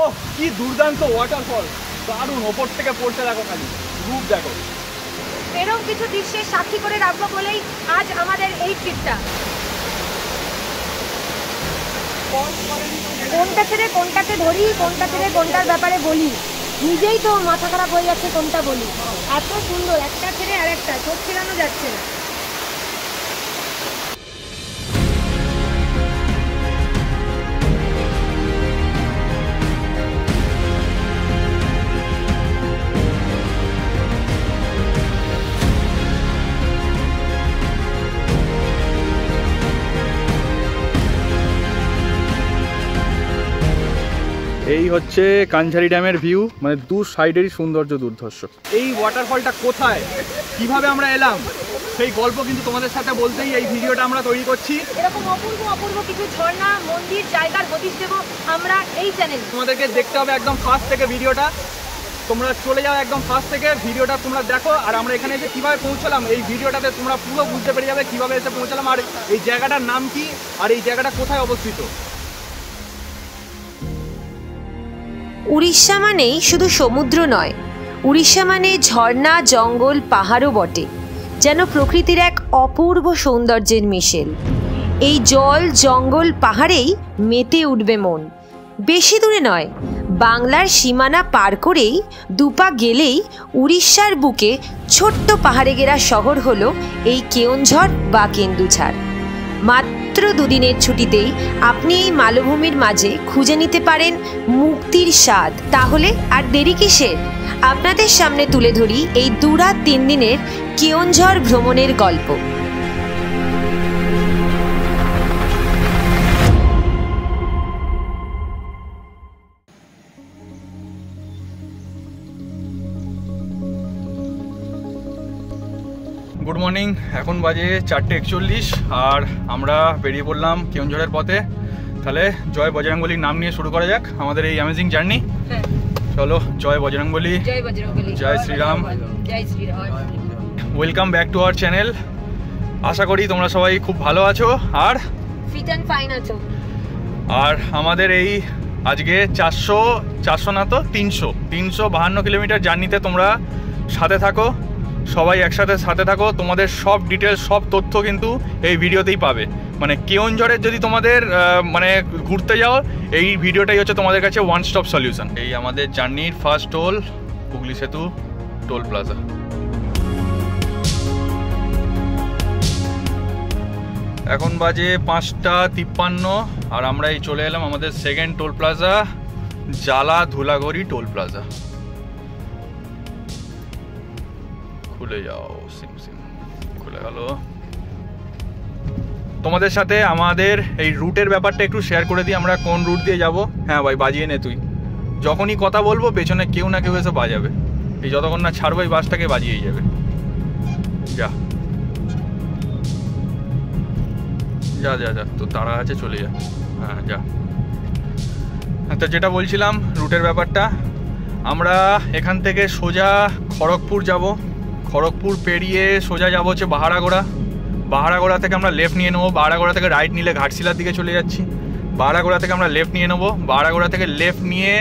ও কি দুর্দান্ত ওয়াটারফল, দারুণ, ওপর থেকে পড়তে দেখো, খালি রূপ দেখো। এরকম কিছু দৃশ্যের সাক্ষী করে রাখবো বলেই আজ আমাদের এই ট্রিপটা। কোনটা ছেড়ে কোনটাকে ধরি, কোনটা ছেড়ে কোনটার ব্যাপারে বলি, নিজেই তো মাথা খারাপ হয়ে যাচ্ছে কোনটা বলি। এত সুন্দর, একটা ছেড়ে আরেকটা, চোখ ফেরানো যাচ্ছে না। এই হচ্ছে কাঞ্ঝারি ড্যামের ভিউ, মানে দু সাইডেরই সৌন্দর্য দুর্ধর্ষ। এই ওয়াটারফলটা কোথায়, কিভাবে আমরা এলাম, সেই গল্প কিন্তু তোমাদের সাথে বলতেই এই ভিডিওটা আমরা তৈরি করছি। এরকম অপূর্ব অপূর্ব কিছু ঝর্ণা, মন্দির, জায়গার হদিশ দেবো আমরা এই চ্যানেলে। তোমাদেরকে দেখতে হবে একদম ফার্স্ট থেকে ভিডিওটা, তোমরা চলে যাও একদম ফার্স্ট থেকে ভিডিওটা তোমরা দেখো। আর আমরা এখানে এসে কীভাবে পৌঁছলাম এই ভিডিওটাতে তোমরা পুরো বুঝতে পেরে যাবে কীভাবে এসে পৌঁছলাম, আর এই জায়গাটার নাম কি, আর এই জায়গাটা কোথায় অবস্থিত। উড়িষ্যা মানেই শুধু সমুদ্র নয়, উড়িষ্যা মানে ঝর্ণা, জঙ্গল, পাহাড়ও বটে, যেন প্রকৃতির এক অপূর্ব সৌন্দর্যের মিশেল। এই জল, জঙ্গল, পাহাড়েই মেতে উঠবে মন। বেশি দূরে নয়, বাংলার সীমানা পার করেই দুপা গেলেই উড়িষ্যার বুকে ছোট্ট পাহাড়ে ঘেরা শহর হলো এই কেওনঝড় বা কেন্দুঝাড়। মাত্র দুদিনের ছুটিতেই আপনি এই মালভূমির মাঝে খুঁজে নিতে পারেন মুক্তির স্বাদ। তাহলে আর দেরি কিসের? আপনাদের সামনে তুলে ধরি এই 2 রাত 3 দিনের কেওনঝড় ভ্রমণের গল্প। গুড মর্নিং, এখন বাজে 4:41 আর আমরা বেরিয়ে পড়লাম কেওনঝড়ের পথে। তাহলে জয় বজরংবলীর নাম নিয়ে শুরু করা যাক আমাদের এই অ্যামেজিং জার্নি। চলো, জয় বজরংবলী, জয় শ্রীরাম, জয় Shriram. Welcome back to our channel. আশা করি তোমরা সবাই খুব ভালো আছো আর ফিট অ্যান্ড ফাইন আছো। আর আমাদের এই আজকে 400 না তো 352 কিলোমিটার জার্নিতে তোমরা সাথে থাকো, সবাই একসাথে সাথে থাকো। তোমাদের সব ডিটেলস, সব তথ্য কিন্তু এই ভিডিওতেই পাবে। মানে কেওনঝড়ের যদি তোমাদের মানে ঘুরতে যাও, এই ভিডিওটাই হচ্ছে তোমাদের কাছে ওয়ান স্টপ সলিউশন। এই আমাদের জার্নির ফার্স্ট টোল হুগলি সেতু টোল প্লাজা। এখন বাজে 5:53 আর আমরা এই চলে এলাম আমাদের সেকেন্ড টোল প্লাজা, জালা ধুলাগড়ি টোল প্লাজা। খুলে যাও, সিম সিম খুলে গেল। তোমাদের সাথে আমাদের এই রুটের ব্যাপারটা একটু শেয়ার করে দিই, আমরা কোন রুট দিয়ে যাব। হ্যাঁ ভাই, বাজিয়ে নে তুই, যখনই কথা বলবো পেছনে কেউ না কেউ এসে বাজাবে। এই যতক্ষণ না ছাড়বো এই বাসটাকে বাজিয়েই যাবে। যা যা যা যা, তো তারা আছে, চলে যা। হ্যাঁ যা। তো যেটা বলছিলাম রুটের ব্যাপারটা, আমরা এখান থেকে সোজা খড়গপুর যাব। খড়গপুর পেরিয়ে সোজা যাবো হচ্ছে বাহারাগোড়া। বাহারাগোড়া থেকে আমরা লেফট নিয়ে নেবো। বাহারাগোড়া থেকে রাইট নিলে ঘাটশিলার দিকে চলে যাচ্ছি। বাহারাগোড়া থেকে আমরা লেফট নিয়ে নেবো। বাহারাগোড়া থেকে লেফট নিয়ে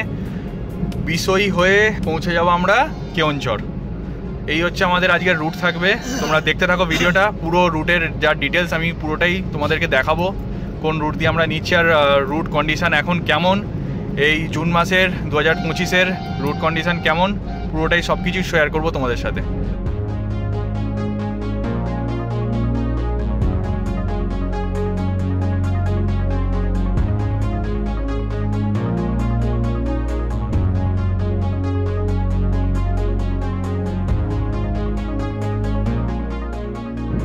বিষয়ী হয়ে পৌঁছে যাবো আমরা কেওনঝড়। এই হচ্ছে আমাদের আজকের রুট থাকবে। তোমরা দেখতে থাকো ভিডিওটা, পুরো রুটের যা ডিটেলস আমি পুরোটাই তোমাদেরকে দেখাবো, কোন রুট দিয়ে আমরা নিচ্ছি আর রুট কন্ডিশান এখন কেমন, এই জুন মাসের 2025-এর রুট কন্ডিশান কেমন, পুরোটাই সব কিছু শেয়ার করবো তোমাদের সাথে।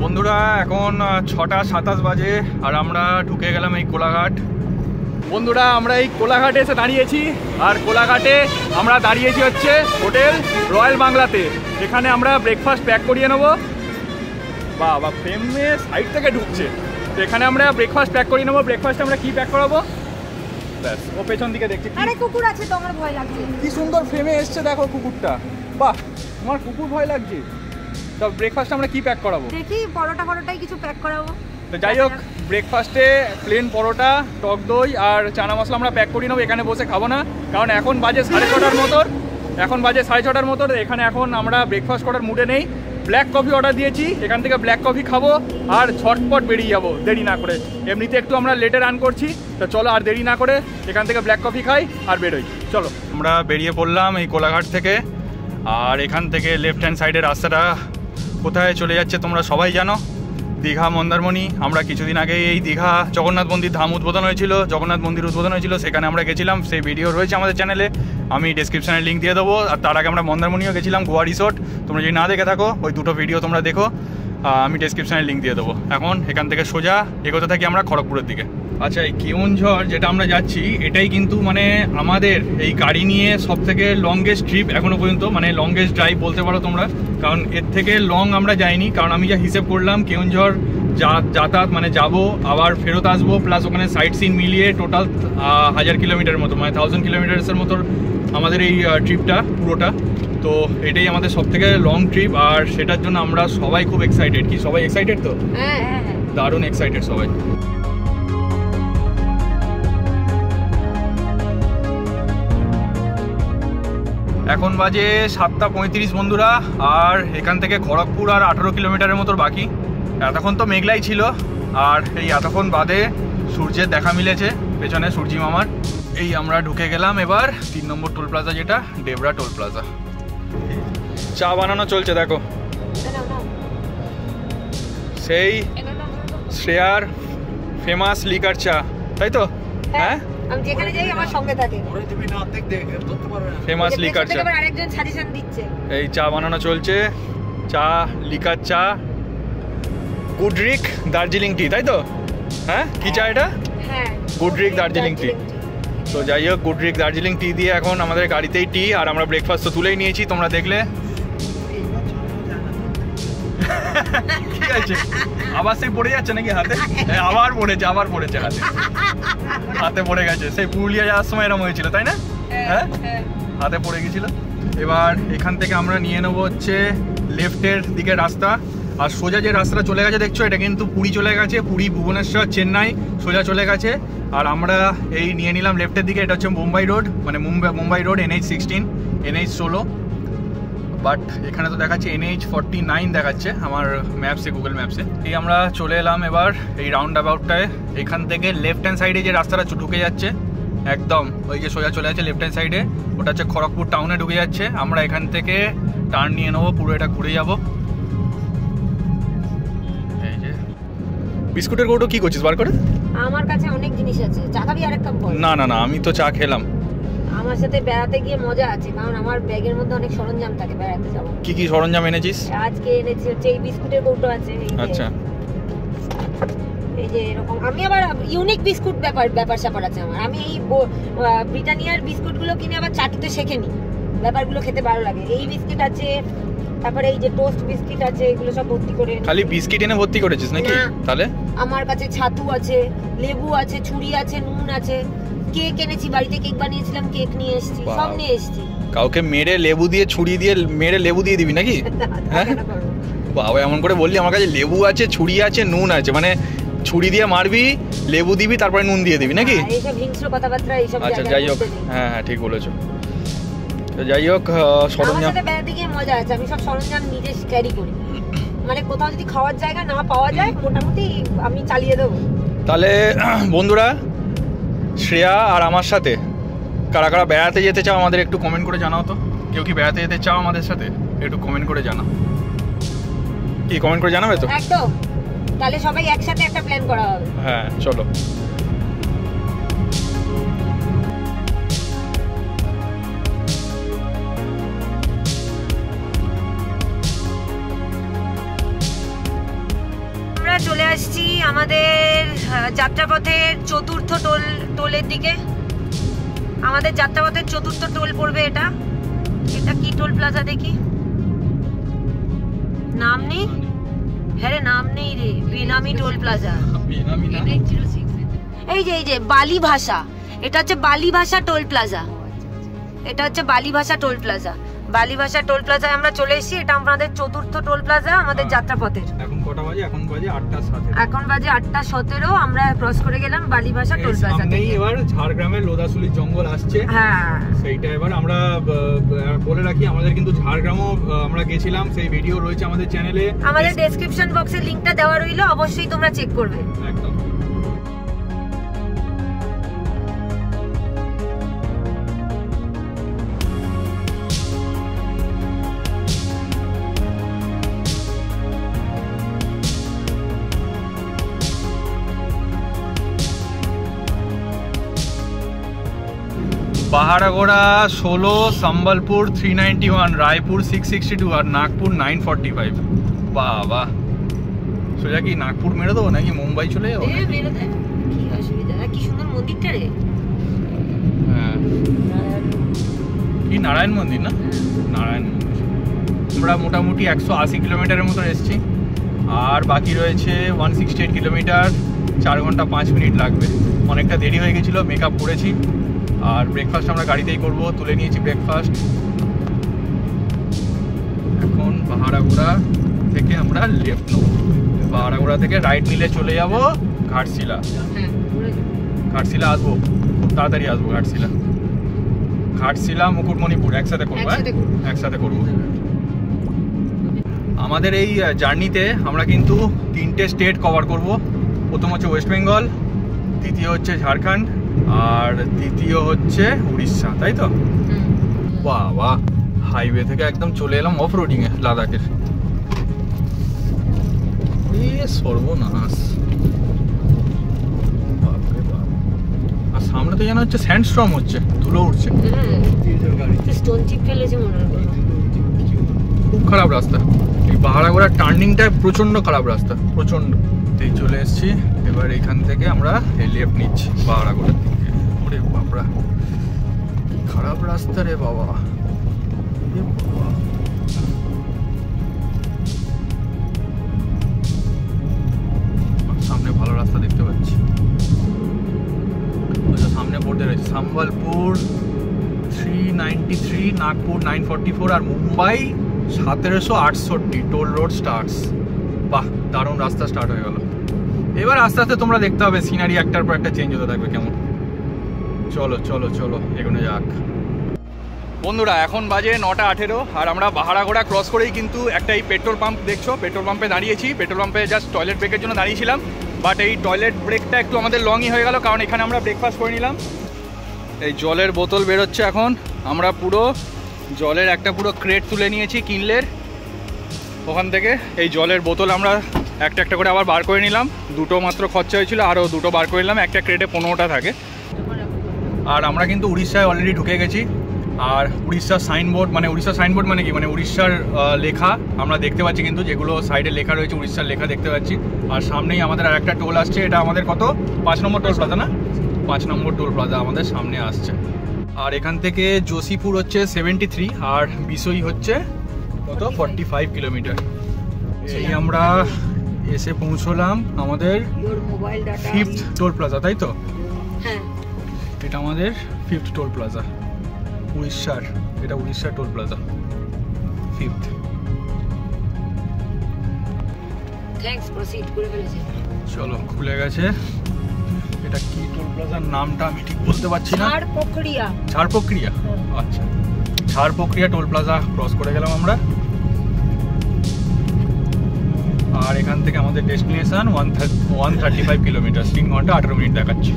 বন্ধুরা এখন 6:27 বাজে আর আমরা ঢুকে গেলাম এই কোলাঘাট। বন্ধুরা আমরা এই কোলাঘাটে এসে দাঁড়িয়েছি আর কোলাঘাটে আমরা দাঁড়িয়েছি হচ্ছে হোটেল রয়্যাল বাংলাতে। এখানে আমরা ব্রেকফাস্ট প্যাক করিয়ে নেবো। বা ফ্রেমে সাইড থেকে ঢুকছে, তো এখানে আমরা ব্রেকফাস্ট প্যাক করিয়ে নেবো। ব্রেকফাস্ট আমরা কি প্যাক করাবো? ব্যাস, ও পেছন দিকে দেখছি। আরে কুকুর আছে তো, আমার ভয় লাগছে। কি সুন্দর ফ্রেমে এসছে দেখো কুকুরটা। বাহ, তোমার কুকুর ভয় লাগছে। তো ব্রেকফাস্ট আমরা কি প্যাক করাবো? দেখি পরোটাই কিছু প্যাক করাবো। তো তো যাই হোক, ব্রেকফাস্টে প্লেন পরোটা, টক দই আর চানা মশলা আমরা প্যাক করে নেবো, এখানে বসে খাবো না, কারণ এখন বাজে 6:30 মতো। এখানে এখন আমরা ব্রেকফাস্ট করার মুডে নেই। ব্ল্যাক কফি অর্ডার দিয়েছি, এখান থেকে ব্ল্যাক কফি খাবো আর ঝটপট বেরিয়ে যাবো দেরি না করে। এমনিতে একটু আমরা লেটে রান করছি, তো চলো আর দেরি না করে এখান থেকে ব্ল্যাক কফি খাই আর বেরোই। চলো, আমরা বেরিয়ে পড়লাম এই কোলাঘাট থেকে। আর এখান থেকে লেফট হ্যান্ড সাইডের রাস্তাটা কোথায় চলে যাচ্ছে তোমরা সবাই জানো, দীঘা মন্দারমণি। আমরা কিছুদিন আগে এই দীঘা জগন্নাথ মন্দির ধাম উদ্বোধন হয়েছিল, সেখানে আমরা গেছিলাম, সেই ভিডিও রয়েছে আমাদের চ্যানেলে, আমি ডেসক্রিপশানে লিঙ্ক দিয়ে দেবো। আর তার আগে আমরা মন্দারমণিও গেছিলাম, গোয়া রিসোর্ট, তোমরা যদি না দেখে থাকো ওই দুটো ভিডিও তোমরা দেখো, আমি ডেসক্রিপশানে লিঙ্ক দিয়ে দেবো। এখন এখান থেকে সোজা এগোতে থাকি আমরা খড়গপুরের দিকে। আচ্ছা, এই কেওনঝড় যেটা আমরা যাচ্ছি, এটাই কিন্তু মানে আমাদের এই গাড়ি নিয়ে সব থেকে লংগেস্ট ট্রিপ এখনো পর্যন্ত, মানে লংগেস্ট ড্রাইভ বলতে পারো তোমরা, কারণ এর থেকে লং আমরা যাইনি। কারণ আমি যা হিসেব করলাম, কেওনঝড় যাতায়াত মানে যাবো আবার ফেরত আসবো, প্লাস ওখানে সাইট সিন মিলিয়ে টোটাল 1000 কিলোমিটার মতো, মানে 1000 কিলোমিটার্সের মতো আমাদের এই ট্রিপটা পুরোটা। তো এটাই আমাদের সব থেকে লং ট্রিপ, আর সেটার জন্য আমরা সবাই খুব এক্সাইটেড। কি সবাই এক্সাইটেড? তো দারুণ এক্সাইটেড সবাই। এখন বাজে 7:35 বন্ধুরা, আর এখান থেকে খড়গপুর আর 18 কিলোমিটারের মতো বাকি। এতক্ষণ তো মেঘলাই ছিল, আর এই এতক্ষণ বাদে সূর্যের দেখা মিলেছে পেছনে, সূর্যি মামার। এই আমরা ঢুকে গেলাম এবার 3 নম্বর টোল প্লাজা, যেটা ডেবরা টোল প্লাজা। চা বানানো চলছে দেখো, সেই শ্রেয়ার ফেমাস লিকার চা, তাই তো? হ্যাঁ, আমি যেখানে যাই আমার সঙ্গে থাকে ফেমাস লিকার চা। আরেকজন সাজেশন দিচ্ছে। এই চা বানানো চলছে, চা লিকার চা, গুডরিক দার্জিলিং টি, তাই তো? হ্যাঁ, কি চা এটা? হ্যাঁ, গুডরিক দার্জিলিং টি। তো যাই হোক, গুডরিক দার্জিলিং টি দিয়ে এখন আমাদের গাড়িতেই টি, আর আমরা ব্রেকফাস্ট তো তুলেই নিয়েছি, তোমরা দেখলে। ঠিক আছে, আবার সেই পড়ে যাচ্ছে নাকি হাতে? আবার পড়েছে হাতে পড়ে গেছে। সেই পুরুলিয়া যাওয়ার সময় এরকম হয়েছিল, তাই না? হ্যাঁ, হাতে পড়ে গেছিল। এবার এখান থেকে আমরা নিয়ে নেবো হচ্ছে লেফটের দিকে রাস্তা, আর সোজা যে রাস্তাটা চলে গেছে দেখছো, এটা কিন্তু পুরী চলে গেছে, পুরী, ভুবনেশ্বর, চেন্নাই সোজা চলে গেছে। আর আমরা এই নিয়ে নিলাম লেফটের দিকে, এটা হচ্ছে মুম্বাই রোড, মানে Mumbai road NH16, NH16। But এখানে তো দেখাচ্ছে NH49 দেখাচ্ছে আমার ম্যাপসে, গুগল ম্যাপসে। এই আমরা চলে এলাম এবার এই রাউন্ড অ্যাবাউটটায়। এখান থেকে লেফট হ্যান্ড সাইডে যে রাস্তাটা ঢুকে যাচ্ছে একদম, ওই যে সোজা চলে যাচ্ছে লেফট হ্যান্ড সাইডে, ওটা হচ্ছে খড়গপুর টাউনে ঢুকে যাচ্ছে। আমরা এখান থেকে টার্ন নিয়ে নেবো, পুরো এটা ঘুরে যাবো। এই যে বিস্কুটের কৌটো কি করছিস বার করে? আমার কাছে অনেক জিনিস আছে, চা খাবি আরেক কাপ? না, আমি তো চা খেলাম। আমার সাথে বেড়াতে গিয়ে মজা আছে, কারণ আমার ব্যাগের মধ্যে অনেক সরঞ্জাম থাকে বেড়াতে যাবো। কি কি সরঞ্জাম এনেছিস? আজকে এনেছি হচ্ছে এই বিস্কুটের কৌটো আছে। আচ্ছা, এই যে এরকম, আমি আবার ইউনিক বিস্কুট ব্যাপার স্যাপার আছে আমার। আমি এই ব্রিটানিয়ার বিস্কুটগুলো কিনে আবার চাটুতে শেখে নি, ব্যাপারগুলো খেতে ভালো লাগে। এই বিস্কিট আছে, তারপরে এই যে টোস্ট বিস্কিট আছে, এগুলো সব ভর্তি করে। খালি বিস্কিট এনে ভর্তি করেছিস নাকি? তাহলে আমার কাছে ছাতু আছে, লেবু আছে, ছুরি আছে, নুন আছে, কেক এনেছি, বাড়িতে কেক বানিয়েছিলাম, কেক নিয়ে এসেছি, সব নিয়ে এসেছি। কাউকে মেরে লেবু দিয়ে, ছুরি দিয়ে মেরে লেবু দিয়ে দিবি নাকি? হ্যাঁ বাবা, এমন করে বললি, আমার কাছে লেবু আছে, ছুরি আছে, নুন আছে, মানে ছুরি দিয়ে মারবি, লেবু দিবি, তারপরে নুন দিয়ে দিবি নাকি? এইসব হিংস্র কথাবার্তা এইসব। আচ্ছা, যাই হোক, হ্যাঁ ঠিক বলেছো। তো যাই হোক, সরঞ্জাম বেড়াতে গিয়ে মজা আছে, আমি সব সরঞ্জাম নিজে ক্যারি করি, মানে কোথাও যদি খাওয়ার জায়গা না পাওয়া যায় মোটামুটি আমি চালিয়ে দেবো। তাহলে বন্ধুরা, শ্রেয়া আর আমার সাথে কারা কারা বেড়াতে যেতে চাও আমাদের একটু কমেন্ট করে জানাও তো। কেউ কি বেড়াতে যেতে চাও আমাদের সাথে? একটু কমেন্ট করে জানাও। কি কমেন্ট করে জানাবে তো? একদম, তাহলে সবাই একসাথে একটা প্ল্যান করা হবে। হ্যাঁ, চলো। আমরা চলে আসছি আমাদের যাত্রাপথের চতুর্থ টোলের দিকে। আমাদের যাত্রাপথের চতুর্থ টোল পড়বে এটা। এটা কি টোল প্লাজা দেখি? নাম নেই? হ্যাঁ রে, নাম নেই রে, বেনামি টোল প্লাজা। এই যে বালি ভাষা, এটা হচ্ছে বালি ভাষা টোল প্লাজা। এটা হচ্ছে বালি ভাষা টোল প্লাজা। বালিভাষা টোল প্লাজায় আমরা চলে এসেছি। এটা আমাদের চতুর্থ টোল প্লাজা আমাদের যাত্রাপথের। এখন কটা বাজে? এখন বাজে 8:17। এখন বাজে 8:17। আমরা ক্রস করে গেলাম বালিভাষা টোল প্লাজা থেকে। এবার ঝাড়গ্রামের লোদাসুলি জঙ্গল আসছে। হ্যাঁ, সেইটা এবার আমরা বলে রাখি, আমাদের কিন্তু ঝাড়গ্রামও আমরা গেছিলাম, সেই ভিডিও রয়েছে আমাদের চ্যানেলে। আমাদের ডেসক্রিপশন বক্সে লিংকটা দেওয়া রইলো, অবশ্যই তোমরা চেক করবে। একদম। পাহাড়াগোড়া 16, সম্বলপুর 391, রায়পুর 662 আর নাগপুর 945। বাবা, সোজা কি নাগপুর মেরে দেবো নাকি মুম্বাই চলে যাবো? কি অসুবিধা, কি সুন্দর মন্দিরটা রে। হ্যাঁ, কি নারায়ণ মন্দির না? নারায়ণ মন্দির। আমরা মোটামুটি 180 কিলোমিটারের মতো এসেছি, আর বাকি রয়েছে 168 কিলোমিটার। 4 ঘন্টা 5 মিনিট লাগবে। অনেকটা দেরি হয়ে গেছিলো, মেকআপ করেছি। আর ব্রেকফাস্ট আমরা গাড়িতেই করব, তুলে নিয়েছি ব্রেকফাস্ট। এখন পাহাড়াগোড়া থেকে আমরা লেফট নেব, পাহাড়াগোড়া থেকে রাইট নিলে চলে যাব ঘাটশিলা। ঘাটশিলা আসবো, খুব তাড়াতাড়ি আসবো। ঘাটশিলা মুকুটমণিপুর একসাথে করবো। একসাথে করবো। আমাদের এই জার্নিতে আমরা কিন্তু 3টে স্টেট কভার করব। প্রথম হচ্ছে ওয়েস্ট বেঙ্গল, দ্বিতীয় হচ্ছে ঝাড়খণ্ড, আর তৃতীয় হচ্ছে উড়িষ্যা, তাই তো? বাবা, হাইওয়ে থেকে একদম চলে এলাম অফ রোডিং এ লাদাখের। সর্বনাশ। আর সামনে তো যেন হচ্ছে স্যান্ডস্টর্ম হচ্ছে, ধুলো উঠছে। খুব খারাপ রাস্তা এই পাহাড়াগোড়ার, টার্নিংটা প্রচন্ড খারাপ রাস্তা, প্রচন্ড। এই চলে এসেছি, এবার এখান থেকে আমরা লেফট নিচ্ছি পাহাড়াগোড়ার দিকে। ওরে বাপরা, কি খারাপ রাস্তা রে বাবা। সামনে ভালো রাস্তা দেখতে পাচ্ছি, সামনে বোর্ডে রয়েছে সম্বলপুর 393, নাগপুর 944 আর মুম্বাই 1768 টোল রোড স্টার্টস। বাহ, দারুণ রাস্তা স্টার্ট হয়ে গেল। এবার আস্তে আস্তে তোমরা দেখতে হবে সিনারি একটার পর একটা চেঞ্জ হতে থাকবে কেমন। চলো চলো চলো এগোনো যাক বন্ধুরা। এখন বাজে 9:18 আর আমরা পাহাড়াগোড়া ক্রস করেই কিন্তু একটা এই পেট্রোল পাম্প দেখছো, পেট্রোল পাম্পে দাঁড়িয়েছি। পেট্রোল পাম্পে জাস্ট টয়লেট ব্রেকের জন্য দাঁড়িয়েছিলাম, বাট এই টয়লেট ব্রেকটা একটু আমাদের লংই হয়ে গেল, কারণ এখানে আমরা ব্রেকফাস্ট করে নিলাম। এই জলের বোতল বেরোচ্ছে এখন। আমরা পুরো জলের একটা পুরো ক্রেট তুলে নিয়েছি কিনলের ওখান থেকে। এই জলের বোতল আমরা একটা একটা করে আবার বার করে নিলাম। 2টো মাত্র খরচা হয়েছিল, আরও 2টো বার করে নিলাম। একটা ক্রেটে 15টা থাকে। আর আমরা কিন্তু উড়িষ্যায় অলরেডি ঢুকে গেছি। আর উড়িষ্যার সাইনবোর্ড মানে কি, মানে উড়িষ্যার লেখা আমরা দেখতে পাচ্ছি, কিন্তু যেগুলো সাইডে লেখা রয়েছে উড়িষ্যার লেখা দেখতে পাচ্ছি। আর সামনেই আমাদের আর একটা টোল আসছে, এটা আমাদের কত 5 নম্বর টোল প্লাজা না? 5 নম্বর টোল প্লাজা আমাদের সামনে আসছে। আর এখান থেকে যোশীপুর হচ্ছে 73 আর বিসই হচ্ছে কত 45 কিলোমিটার। এই আমরা এসে পৌঁছলাম আমাদের 5th টোল প্লাজা, তাই তো? হ্যাঁ, এটা আমাদের 5th টোল প্লাজা উড়িষ্যার। এটা উড়িষ্যার toll plaza 5th। Thanks, proceed করে ফেলেছি। চলো, খুলে গেছে। এটা কি টোল প্লাজার নামটা আমি ঠিক বলতে পারছি না। ঝাড়পোখরিয়া। আচ্ছা, ঝাড়পোখরিয়া টোল প্লাজা ক্রস করে গেলাম আমরা। আর এখান থেকে আমাদের ডেস্টিনেশন 135 কিলোমিটার, 3 ঘন্টা 18 মিনিট দেখাচ্ছে।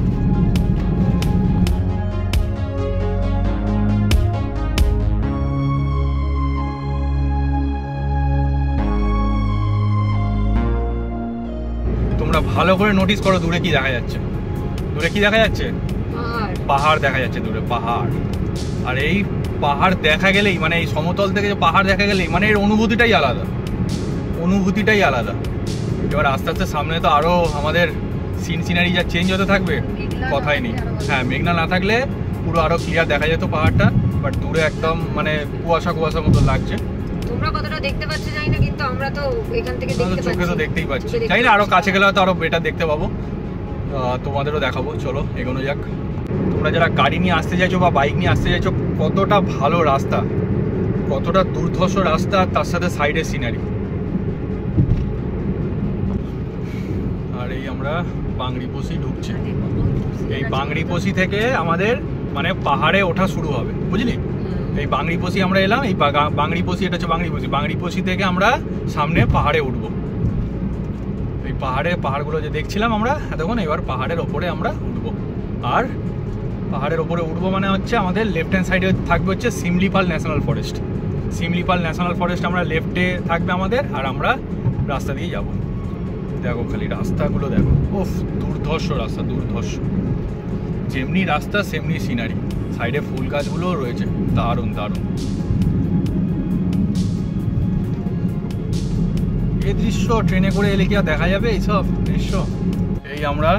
তোমরা ভালো করে নোটিস করো, দূরে কি দেখা যাচ্ছে? দূরে কি দেখা যাচ্ছে? পাহাড় দেখা যাচ্ছে দূরে, পাহাড়। আর এই পাহাড় দেখা গেলেই, মানে এই সমতল থেকে যে পাহাড় দেখা গেলেই, মানে এর অনুভূতিটাই আলাদা। এবার আস্তে আস্তে সামনে তো আরো আমাদের সিনারি যা চেঞ্জ হতে থাকবে, কথাই নেই। হ্যাঁ, মেঘনা না থাকলে পুরো আরো ক্লিয়ার দেখা যেত পাহাড়টা, বাট দূরে একদম মানে কুয়াশা মতো লাগছে। তোমরা কতটা দেখতে পাচ্ছ জানি না, কিন্তু আমরা তো এখান থেকে দেখতে পাচ্ছি। চোখে তো দেখতেই পাচ্ছি, জানি না আরো কাছে গেলে হয়তো আরো বেটার দেখতে পাবো। তোমাদেরও দেখাবো, চলো এগোনো যাক। তোমরা যারা গাড়ি নিয়ে আসতে চাইছো বা বাইক নিয়ে আসতে চাইছো, কতটা ভালো রাস্তা, কতটা দুর্ধর্ষ রাস্তা, তার সাথে সাইডে সিনারি। আর এই আমরা বাংরিপোষি ঢুকছি। এই বাংরিপোষি থেকে আমাদের মানে পাহাড়ে ওঠা শুরু হবে, বুঝলি? এই বাংরিপোষি আমরা এলাম, এই বাংরিপোষি, এটা হচ্ছে বাংরিপোষি। বাংরিপোষি থেকে আমরা সামনে পাহাড়ে উঠবো। এই পাহাড়গুলো যে দেখছিলাম আমরা এতক্ষণ, এবার পাহাড়ের ওপরে আমরা উঠবো। আর পাহাড়ের ওপরে উঠবো মানে হচ্ছে আমাদের লেফট হ্যান্ড সাইডে থাকবে হচ্ছে Similipal national forest. Similipal national forest আমরা লেফটে থাকবে আমাদের, আর আমরা রাস্তা দিয়ে যাব। দেখো খালি রাস্তাগুলো দেখো, ওফ দুর্ধর্ষ রাস্তা, দুর্ধর্ষ। যেমনি রাস্তা সেমনি সিনারি, সাইডে ফুল গাছগুলোও রয়েছে, দারুণ দারুণ। এই দৃশ্য ট্রেনে করে এলে কি আর দেখা যাবে এইসব দৃশ্য? এই আমরা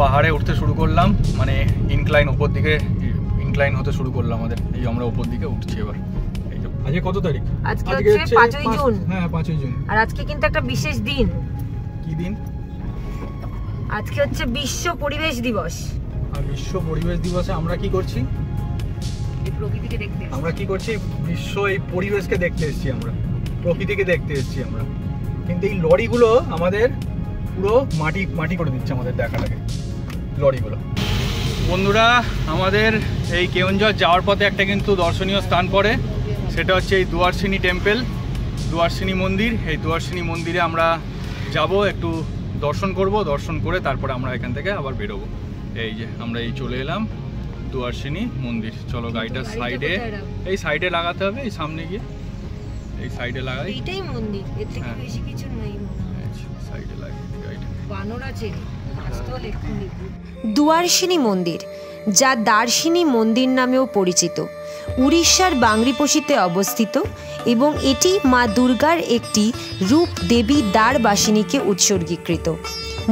পাহাড়ে উঠতে শুরু করলাম, মানে ইনক্লাইন, উপর দিকে ইনক্লাইন হতে শুরু করলাম আমাদের। এই আমরা উপর দিকে উঠছি এবার। আজকে কত তারিখ? আজকে হচ্ছে 5ই জুন। হ্যাঁ 5ই জুন। আর আজকে কিন্তু একটা বিশেষ দিন। কি দিন? আজকে হচ্ছে বিশ্ব পরিবেশ দিবস। আর বিশ্ব পরিবেশ দিবসে আমরা কি করছি? এই প্রকৃতিকে দেখতে। আমরা কি করছি? বিশ্ব এই পরিবেশকে দেখতে এসেছি, আমরা প্রকৃতিকে দেখতে এসেছি আমরা। কিন্তু এই লরিগুলো আমাদের পুরো মাটি করে দিচ্ছে আমাদের দেখাটাকে, লরিগুলো। বন্ধুরা, আমাদের এই কেওনঝড় যাওয়ার পথে একটা কিন্তু দর্শনীয় স্থান পড়ে, সেটা হচ্ছে এই দুয়ারসিনী টেম্পল, দুয়ারসিনী মন্দির। এই দুয়ারসিনী মন্দিরে আমরা যাব, একটু দর্শন করব, দর্শন করে তারপরে আমরা এখান থেকে আবার বেরোবো। এই যে আমরা এই চলে এলাম দুয়ারসিনী মন্দির। চলো গাড়িটা সাইডে, এই সাইডে লাগাতে হবে, এই সামনে গিয়ে এই সাইডে লাগাই। এইটাই মন্দির, এর থেকে বেশি কিছু নেই মনে হয়। সাইডে লাগাই গাড়িটা। বানর আছে, আস্তল এক্ষুনি। দুয়ারসিনী মন্দির, যা দার্শিনী মন্দির নামেও পরিচিত, উড়িষ্যার বাংরিপোষিতে অবস্থিত এবং এটি মা দুর্গার একটি রূপ দেবী দ্বারবাসিনীকে উৎসর্গীকৃত।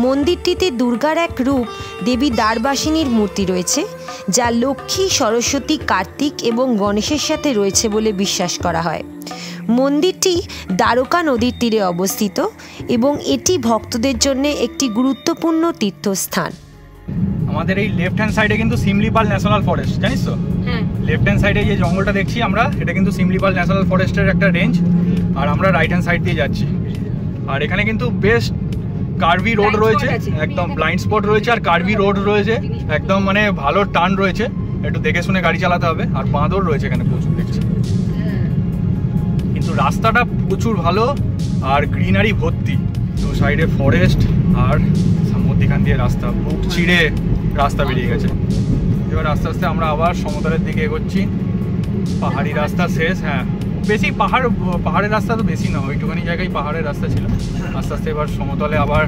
মন্দিরটিতে দুর্গার এক রূপ দেবী দ্বারবাসিনীর মূর্তি রয়েছে, যা লক্ষ্মী, সরস্বতী, কার্তিক এবং গণেশের সাথে রয়েছে বলে বিশ্বাস করা হয়। মন্দিরটি দ্বারকা নদীর তীরে অবস্থিত এবং এটি ভক্তদের জন্য একটি গুরুত্বপূর্ণ তীর্থস্থান। আমাদের এই লেফট হ্যান্ড সাইডে কিন্তু সিমলিপাল ন্যাশনাল ফরেস্ট, জানিস তো? হ্যাঁ, লেফট হ্যান্ড সাইডে যে জঙ্গলটা দেখছি আমরা, এটা কিন্তু সিমলিপাল ন্যাশনাল ফরেস্টের একটা রেঞ্জ। আর আমরা রাইট হ্যান্ড সাইড দিয়ে যাচ্ছি। আর এখানে কিন্তু বেস্ট কার্ভি রোড রয়েছে, একদম ব্লাইন্ড স্পট রয়েছে, আর কার্ভি রোড রয়েছে, একদম মানে ভালো টার্ন রয়েছে, একটু দেখে শুনে গাড়ি চালাতে হবে। আর বাঁদর রয়েছে এখানে প্রচুর, দেখছি। কিন্তু রাস্তাটা প্রচুর ভালো আর গ্রিনারি ভর্তি, দু সাইডে ফরেস্ট, আর মধ্যখান দিয়ে রাস্তা, বুক চিড়ে রাস্তা বেরিয়ে গেছে। এবার আস্তে আস্তে আমরা আবার সমতলের দিকে এগোচ্ছি। পাহাড়ি রাস্তা শেষ। হ্যাঁ, বেশি পাহাড়ের রাস্তা তো বেশি না, ওইটুখানি জায়গায় পাহাড়ের রাস্তা ছিল। আস্তে আস্তে এবার সমতলে আবার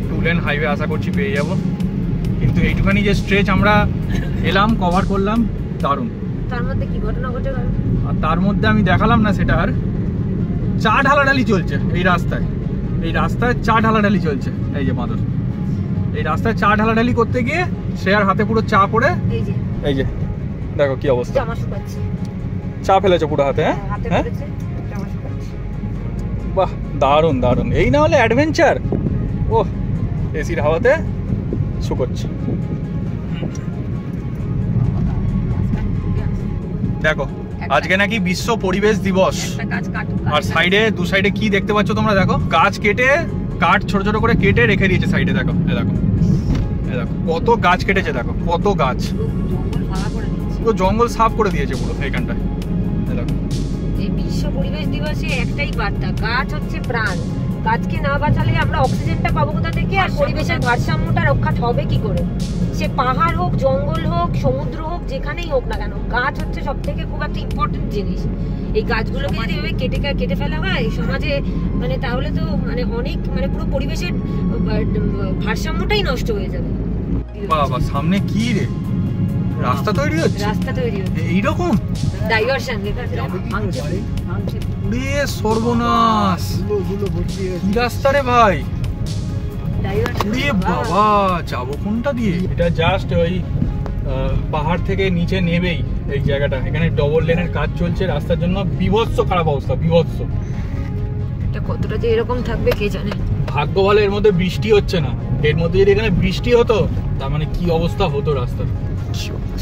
2 লেন হাইওয়ে আশা করছি পেয়ে যাব। কিন্তু এইটুখানি যে স্ট্রেচ আমরা এলাম, কভার করলাম, দারুণ। তার মধ্যে কি ঘটনা ঘটে গেল? আর তার মধ্যে আমি দেখালাম না সেটা, আর চা ঢালাঢালি চলছে এই রাস্তায়। এই রাস্তায় চা ঢালাঢালি চলছে। এই যে বাঁদর, এই রাস্তায় চা ঢালাঢালি করতে গিয়ে সে আর হাতে পুরো চা পড়ে, এই যে দেখো কি অবস্থা, চা ফেলেছে পুরো হাতে। হ্যাঁ, বাহ, দারুণ দারুণ। এই না হলে অ্যাডভেঞ্চার। ও এসির হাওয়াতে শুকোচ্ছে। দেখো আজকে নাকি বিশ্ব পরিবেশ দিবস। আর সাইডে, দু সাইডে কি দেখতে পাচ্ছ তোমরা? দেখো গাছ কেটে, কাঠ ছোট ছোট করে কেটে রেখে দিয়েছে সাইডে। দেখো দেখো দেখো কত গাছ কেটেছে, দেখো কত গাছ, পুরো জঙ্গল সাফ করে দিয়েছে পুরো এইখানটায়। দেখো এই বিশ্ব পরিবেশ দিবসে একটাই বার্তা, গাছ হচ্ছে প্রাণ। গাছকে না বাঁচালে আমরা অক্সিজেনটা পাবো কোথা থেকে, আর পরিবেশের ভারসাম্যটা রক্ষা হবে কি করে? সে পাহাড় হোক, জঙ্গল হোক, সমুদ্র হোক, যেখানেই হোক না কেন, গাছ হচ্ছে সব থেকে খুব একটা ইম্পর্টেন্ট জিনিস। এই গাছগুলোকে যদি এভাবে কেটে ফেলা হয় সমাজে, মানে তাহলে তো মানে অনেক, মানে পুরো পরিবেশের ভারসাম্যটাই নষ্ট হয়ে যাবে। বাবা, সামনে কি রে? রাস্তা তৈরি হচ্ছে, রাস্তা তৈরি হচ্ছে এইরকম ডাইভারশন লেখা আছে। সর্বনাশ, কি রাস্তা রে ভাই? বাবা, যাবো কোনটা দিয়ে? এটা জাস্ট ওই পাহাড় থেকে নিচে নেবেই এই জায়গাটা, এখানে ডবল লেনের কাজ চলছে রাস্তার জন্য। বিভৎস খারাপ অবস্থা, বিভৎস। এটা কতটা যে এরকম থাকবে কে জানে। ভাগ্য ভালো এর মধ্যে বৃষ্টি হচ্ছে না, এর মধ্যে যদি এখানে বৃষ্টি হতো তার মানে কি অবস্থা হতো রাস্তার।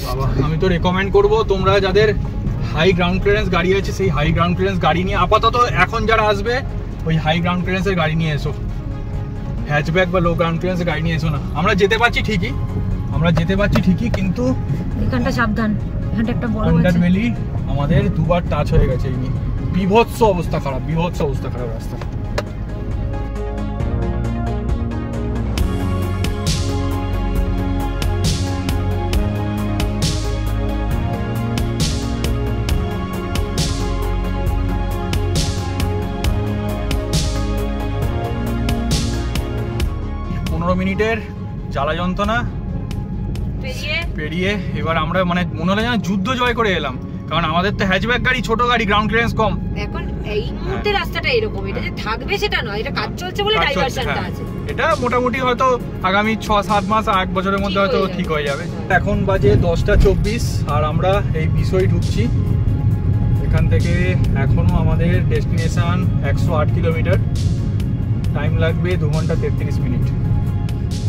বাবা, আমি তো রেকমেন্ড করব তোমরা যাদের হাই গ্রাউন্ড ক্লিয়ারেন্স গাড়ি আছে, সেই হাই গ্রাউন্ড ক্লিয়ারেন্স গাড়ি নিয়ে আপাতত এখন যারা আসবে ওই হাই গ্রাউন্ড ক্লিয়ারেন্সের গাড়ি নিয়ে এসো, হ্যাচব্যাক বা লো গ্রাউন্ড ক্লিয়ারেন্সের গাড়ি নিয়ে এসো না। আমরা যেতে পারছি ঠিকই, কিন্তু এখানটা সাবধান, এখানটা একটা বড় আন্ডার ভ্যালি আমাদের দুবার টাচ হয়ে গেছে। এই নিয়ে বিভৎস অবস্থা খারাপ রাস্তা। মিনিটের জ্বালা যন্ত্রণা পেরিয়ে এবার আমরা মানে মনে হলো যেন যুদ্ধ জয় করে এলাম, কারণ আমাদের তো হ্যাচব্যাক গাড়ি, ছোট গাড়ি, গ্রাউন্ড ক্লিয়ারেন্স কম। এখন এই মুহূর্তে রাস্তাটা এরকম, এটা যে থাকবে সেটা নয়, এটা কাজ চলছে বলে ডাইভারশনটা আছে। এটা মোটামুটি হয়তো আগামী 6-7 মাস 1 বছরের মধ্যে হয়তো ঠিক হয়ে যাবে। এখন বাজে 10:24 আর আমরা এই বিষয় ঢুকছি। এখান থেকে এখনো আমাদের ডেস্টিনেশন 108 কিলোমিটার, টাইম লাগবে 2 ঘন্টা 33 মিনিট।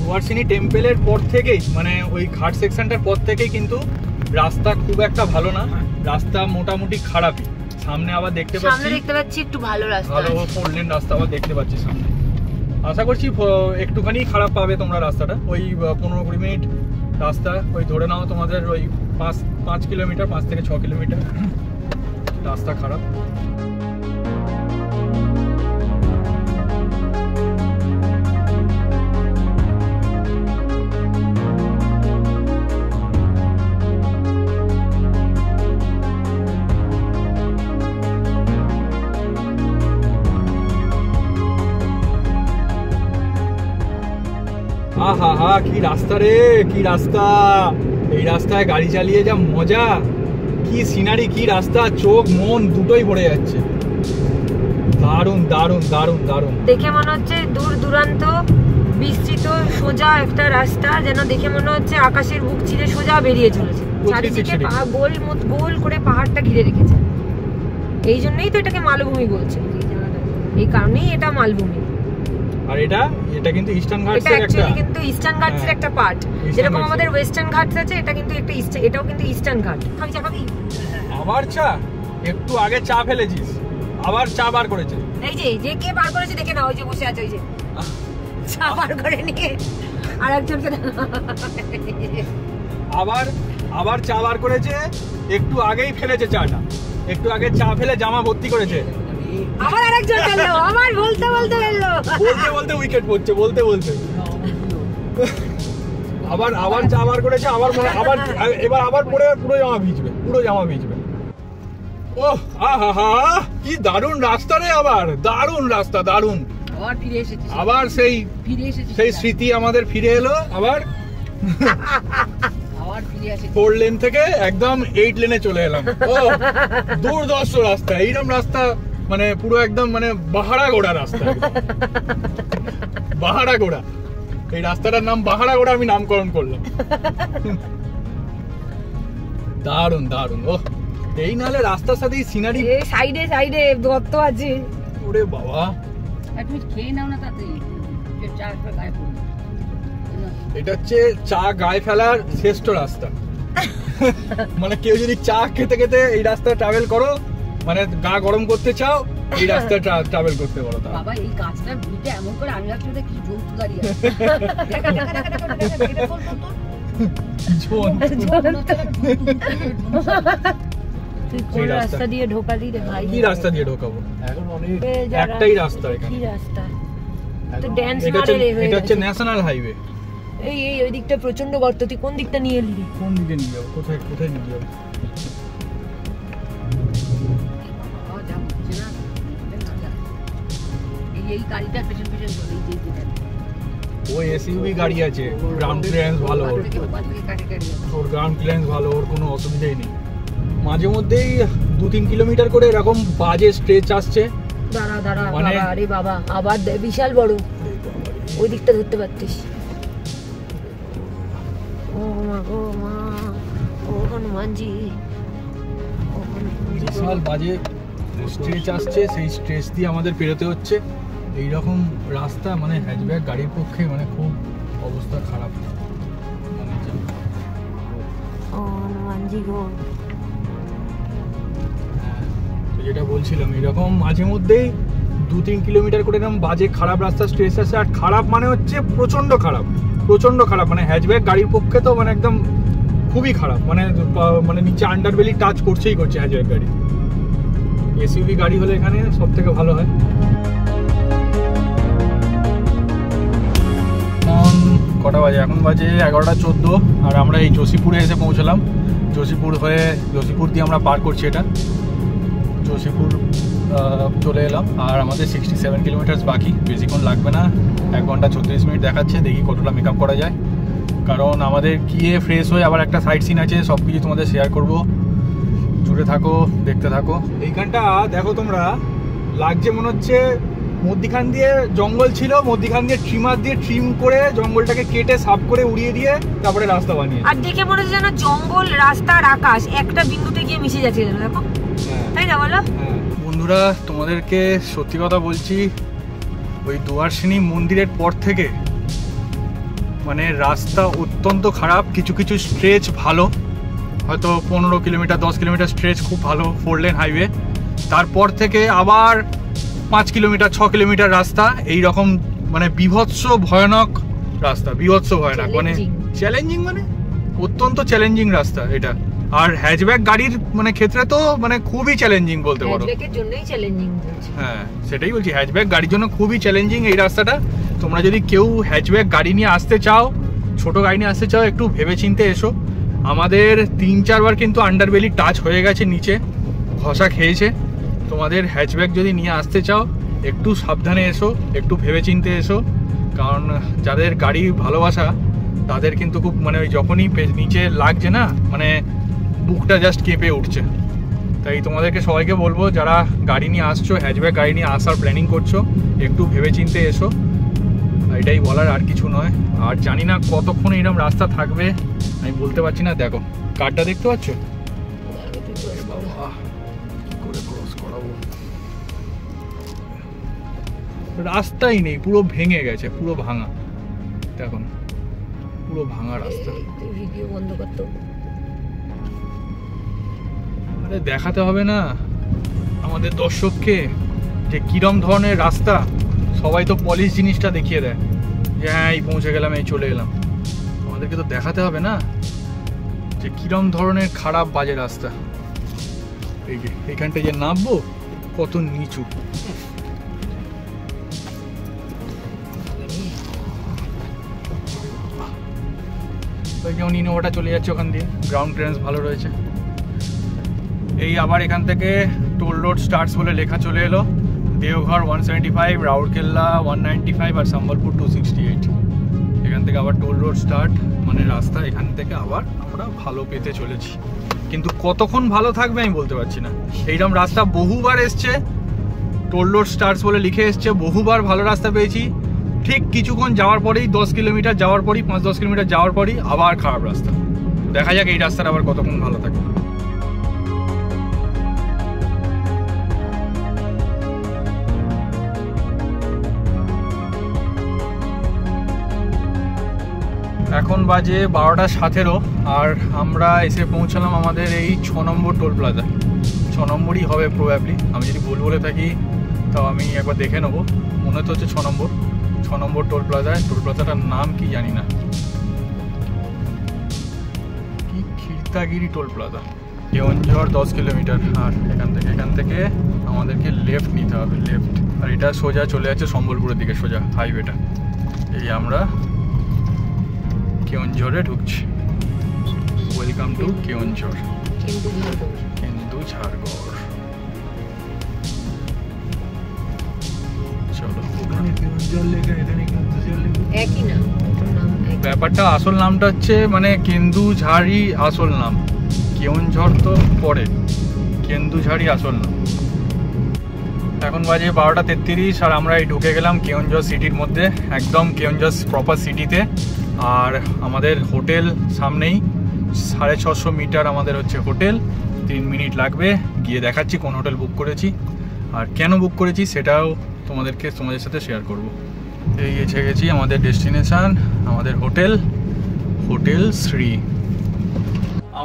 ডুয়ার্সিনি টেম্পলের পর থেকেই মানে ওই ঘাট সেকশনটার পর থেকেই কিন্তু রাস্তা খুব একটা ভালো না, রাস্তা মোটামুটি খারাপই। সামনে আবার দেখতে পাচ্ছি একটু ভালো রাস্তা, ভালো 4 লেন রাস্তা আবার দেখতে পাচ্ছি সামনে। আশা করছি একটুখানি খারাপ পাবে তোমরা রাস্তাটা, ওই 15-20 মিনিট রাস্তা, ওই ধরে নাও তোমাদের ওই 5 কিলোমিটার, 5 থেকে 6 কিলোমিটার রাস্তা খারাপ। আহা কি রাস্তা রে, কি রাস্তা! এই রাস্তায় গাড়ি চালিয়ে যা মজা, কি সিনারি, কি রাস্তা, চোখ মন দুটোই ভরে যাচ্ছে। দারুণ দারুণ দারুণ দারুণ। দেখে মনে হচ্ছে দূর দূরান্ত বিস্তৃত সোজা একটা রাস্তা, যেন দেখে মনে হচ্ছে আকাশের বুক চিরে সোজা বেরিয়ে চলেছে, চারিদিকে গোল করে পাহাড়টা ঘিরে রেখেছে। এই জন্যই তো এটাকে মালভূমি বলছে, এই কারণেই এটা মালভূমি। আর এটা কিন্তু ইস্টার্ন ঘাটসের একটা, এটা কিন্তু ইস্টার্ন ঘাটসের একটা পার্ট, যেরকম আমাদের ওয়েস্টার্ন ঘাটস আছে, এটা কিন্তু একটা এটাও কিন্তু ইস্টার্ন ঘাট। আমি চা খাবি? আবার চা? একটু আগে চা ফেলেছিস, আবার চা বার করেছে। এই যে কে বার করেছে দেখে না, ওই যে বসে আছে, ওই যে চা বার করে নিয়ে আরেকজনকে আবার চা বার করেছে, একটু আগেই ফেলেছে চাটা, একটু আগে চা ফেলে জামা ভর্তি করেছে, আবার আরেকজন ফেললো, আবার বলতে বলতে উইকেট পড়ছে, বলতে আবার চা বার করেছে, আবার পরে পুরো জামা ভিজবে। ওহ আহা কি দারুণ রাস্তা রে, আবার দারুণ রাস্তা, দারুণ। আবার ফিরে এসেছি, আবার সেই স্মৃতি আমাদের ফিরে এলো, আবার 4 লেন থেকে একদম 8 লেনে চলে এলাম। ও দুর্ধর্ষ রাস্তা, এইরকম রাস্তা মানে পুরো একদম মানে বাহারাগোড়া রাস্তা, বাহারাগোড়া। এই রাস্তাটার নাম বাহারাগোড়া আমি নামকরণ করলাম। দারুণ দারুণ। ও এই নালে রাস্তার সাথে সিনারি, সাইডে গর্ত আছে। ওরে বাবা, তুমি খেয়ে নাও না তাতে, এটা হচ্ছে চা গায়ে ফেলার শ্রেষ্ঠ রাস্তা। মানে কেউ যদি চা খেতে খেতে এই রাস্তা ট্রাভেল করো, মানে গা গরম করতে চাও, এই রাস্তা ট্রাভেল করতে পারো। বাবা এই গাছটা ভিটে এমন করে আমি ভাবছি ওটা কি জন্তু দাঁড়িয়ে আছে। তুই কোন রাস্তা দিয়ে ঢোকালি রে ভাই? কি রাস্তা দিয়ে ঢোকাবো? এখন অনেক একটাই রাস্তা এখানে। কি রাস্তা? তো ড্যান্স মারে রে। এটা হচ্ছে ন্যাশনাল হাইওয়ে। এই ওই দিকটা প্রচন্ড গর্ত, তুই কোন দিকটা নিয়ে এলি? কোন দিকে নিয়ে যাবো? কোথায় নিয়ে যাবো? এই গাড়িটা পেছন চলে, এই যে ওই এসইউভি গাড়ি আছে, গ্রাউন্ড ক্লিয়ারেন্স ভালো, ওর গ্রাউন্ড ক্লিয়ারেন্স ভালো, ওর কোনো অসুবিধাই নেই। মাঝে মধ্যেই 2-3 কিলোমিটার করে এরকম বাজে স্ট্রেচ আসছে। দাঁড়া মানে আরে বাবা, আবার বিশাল বড়, ওই দিকটা ধরতে পারতিস। ও মা ও হনুমানজি, বিশাল বাজে স্ট্রেচ আসছে, সেই স্ট্রেচ দিয়ে আমাদের পেরোতে হচ্ছে। এইরকম রাস্তা মানে হ্যাচব্যাক গাড়ির পক্ষে মানে খুব অবস্থা খারাপ। হনুমানজি গো, যেটা বলছিলাম এরকম মাঝে মধ্যেই 2-3 কিলোমিটার করে এরকম বাজে খারাপ রাস্তা স্ট্রেস আছে। আর খারাপ মানে হচ্ছে প্রচণ্ড খারাপ, মানে হ্যাচব্যাক গাড়ির পক্ষে তো মানে একদম খুবই খারাপ, মানে নিচে আন্ডারবেলি টাচ করছে হ্যাচব্যাক গাড়ি। এসইউভি গাড়ি হলে এখানে সব থেকে ভালো হয়। কটা বাজে? এখন বাজে 11:14 আর আমরা এই জোশীপুরে এসে পৌঁছলাম। জোশীপুর দিয়ে আমরা পার করছি, এটা জোশীপুর চলে এলাম। আর আমাদের 67 কিলোমিটার বাকি, বেশিক্ষণ লাগবে না, 1 ঘন্টা 34 মিনিট দেখাচ্ছে। দেখি কতটা মেকআপ করা যায়, কারণ আমাদের গিয়ে ফ্রেশ হয়ে আবার একটা সাইট সিন আছে, সব কিছু তোমাদের শেয়ার করব। জুড়ে থাকো, দেখতে থাকো। এইখানটা দেখো তোমরা, লাগছে মনে হচ্ছে মধ্যিখান দিয়ে জঙ্গল ছিল, মধ্যিখান দিয়ে ট্রিমার দিয়ে ট্রিম করে জঙ্গলটাকে কেটে সাফ করে উড়িয়ে দিয়ে তারপরে রাস্তা বানিয়ে। আর দেখে মনে হচ্ছে যেন জঙ্গল, রাস্তা আর আকাশ একটা বিন্দুতে গিয়ে মিশে যাচ্ছে, দেখো। তাই না বলো? বন্ধুরা, তোমাদেরকে সত্যি কথা বলছি, ওই দুয়ারসিনী মন্দিরের পর থেকে মানে রাস্তা অত্যন্ত খারাপ। কিছু কিছু স্ট্রেচ ভালো, হয়তো 15 কিলোমিটার 10 কিলোমিটার স্ট্রেচ খুব ভালো 4 লেন হাইওয়ে। তারপর থেকে আবার 5 কিলোমিটার 6 কিলোমিটার রাস্তা এই রকম, মানে বিভৎস ভয়ানক রাস্তা, মানে চ্যালেঞ্জিং, মানে অত্যন্ত চ্যালেঞ্জিং রাস্তা এটা। আর হ্যাচব্যাক গাড়ির মানে ক্ষেত্রে তো মানে খুবই চ্যালেঞ্জিং বলতে পারো। হ্যাচব্যাকের জন্যই চ্যালেঞ্জিং বলছি। হ্যাঁ, সেটাই বলছি, হ্যাচব্যাক গাড়ির জন্য খুবই চ্যালেঞ্জিং এই রাস্তাটা। তোমরা যদি কেউ হ্যাচব্যাক গাড়ি নিয়ে আসতে চাও, ছোট গাড়ি নিয়ে আসতে চাও, একটু ভেবেচিন্তে এসো। আমাদের 3-4 বার কিন্তু আন্ডারবেলি টাচ হয়ে গেছে, নিচে ঘষা খেয়েছে। তোমাদের হ্যাচব্যাক যদি নিয়ে আসতে চাও, একটু সাবধানে এসো, একটু ভেবেচিন্তে এসো, কারণ যাদের গাড়ি ভালোবাসা তাদের কিন্তু খুব মানে ওই যখনই নিচে লাগছে না, মানে বুকটা জাস্ট কেঁপে উঠছে। তাই তোমাদেরকে সবাইকে বলবো, যারা গাড়ি নিয়ে আসছো, হ্যাচব্যাক গাড়ি নিয়ে আসার প্ল্যানিং করছো, একটু ভেবেচিন্তে এসো, এটাই বলার, আর কিছু নয়। আর জানি না কতক্ষণ এরকম রাস্তা থাকবে, আমি বলতে পারছি না। দেখো কারটা দেখতে পাচ্ছ, রাস্তাই নেই, পুরো ভেঙে গেছে, পুরো ভাঙা। দেখুন পুরো ভাঙা রাস্তা। ভিডিও বন্ধ করতে, আরে দেখাতে হবে না আমাদের দর্শককে যে কিরম ধরনের রাস্তা। সবাই তো পলিশ জিনিসটা দেখিয়ে দেয় যে হ্যাঁ এই পৌঁছে গেলাম, এই চলে এলাম। আমাদেরকে তো দেখাতে হবে না যে কিরম ধরনের খারাপ বাজে রাস্তা। এই যে এইখানটা যে নামবো, কত নিচু। যেমন ইনোভাটা চলে যাচ্ছে ওখান দিয়ে, গ্রাউন্ড ক্লিয়ারেন্স ভালো রয়েছে। এই আবার এখান থেকে টোল রোড স্টার্টস বলে লেখা চলে এলো। দেওঘর 175, রাউরকেল্লা 195 আর সম্বলপুর 268। এখান থেকে আবার টোল রোড স্টার্ট, মানে রাস্তা এখান থেকে আবার আমরা ভালো পেতে চলেছি। কিন্তু কতক্ষণ ভালো থাকবে আমি বলতে পারছি না। এইরকম রাস্তা বহুবার এসছে, টোল রোড স্টার্টস বলে লিখে এসছে, বহুবার ভালো রাস্তা পেয়েছি। ঠিক কিছুক্ষণ যাওয়ার পরেই, 10 কিলোমিটার যাওয়ার পরই, 5-10 কিলোমিটার যাওয়ার পরই আবার খারাপ রাস্তা। দেখা যাক এই রাস্তাটা আবার কতক্ষণ ভালো থাকে। এখন বাজে 12:17 আর আমরা এসে পৌঁছলাম আমাদের এই 6 নম্বর টোল প্লাজা। 6 নম্বরই হবে প্রবাবলি, আমি যদি ভুল বলে থাকি তাও আমি একবার দেখে নেবো। মনে তো হচ্ছে 6 নম্বর টোল প্লাজায়। টোল প্লাজাটার নাম কি জানি না, কি খিরতাগিরি টোল প্লাজা। কেওনঝড় 10 কিলোমিটার। আর এখান থেকে আমাদেরকে লেফট নিতে হবে, লেফট। আর এটা সোজা চলে যাচ্ছে সম্বলপুরের দিকে, সোজা হাইওয়েটা। এই আমরা কেওনঝড়ে ঢুকছি। Welcome to Keonjhar, Kendujhargarh. চলো, একই না ব্যাপারটা। আসল নামটা হচ্ছে মানে কেন্দুঝাড়ই আসল নাম, কেওনঝড় তো পরে, কেন্দুঝাড়ই আসল নাম। এখন বাজে 12:33 আর আমরা এই ঢুকে গেলাম কেওনঝড় সিটির মধ্যে, একদম কেওনঝড় প্রপার সিটিতে। আর আমাদের হোটেল সামনেই, 650 মিটার আমাদের হচ্ছে হোটেল। 3 মিনিট লাগবে, গিয়ে দেখাচ্ছি কোন হোটেল বুক করেছি আর কেন বুক করেছি, সেটাও তোমাদের সাথে শেয়ার করব। এই এসে গেছি আমাদের ডেস্টিনেশন, আমাদের হোটেল শ্রী।